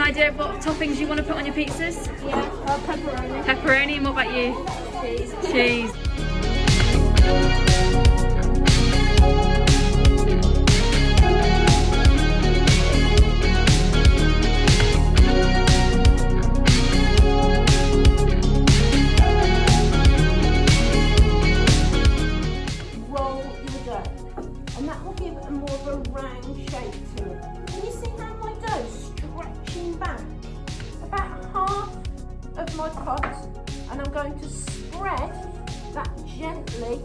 idea of what toppings you want to put on your pizzas? Yeah, pepperoni. Pepperoni, and what about you? Cheese. Cheese. Roll your dough, and that will give a more of a round shape to it. Can you see how my dough stretching back about half of my pot, and I'm going to spread that gently.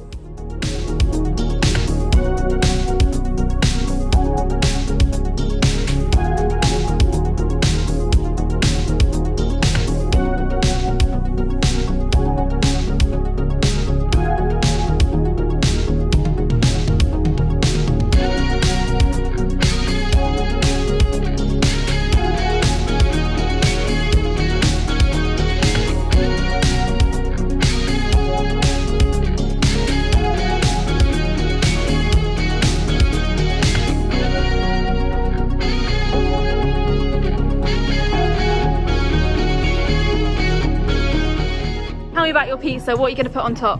Tell me about your pizza. What are you going to put on top?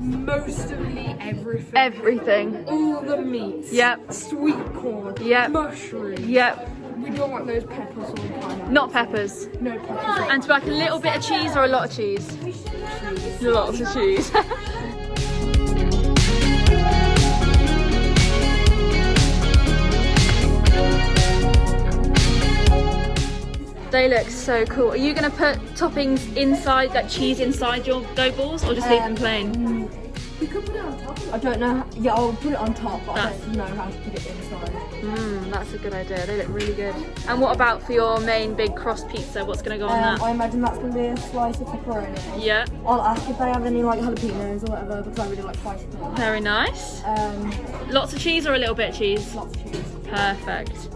Mostly everything. Everything. All the meats. Yep. Sweet corn. Yep. Mushrooms. Yep. We don't want those peppers or pineapple. Not peppers. No peppers. And to like a little bit of cheese or a lot of cheese? Lots of cheese. They look so cool. Are you going to put toppings inside, like cheese inside your dough balls, or just leave them plain? We could put it on top. I don't know. Yeah, I'll put it on top, but I don't know how to put it inside. That's a good idea. They look really good. And what about for your main big cross pizza? What's going to go on that? I imagine that's going to be a slice of pepperoni. Yeah. I'll ask if they have any like jalapenos or whatever, because I really like spicy things. Very nice. Lots of cheese or a little bit of cheese? Lots of cheese. Perfect.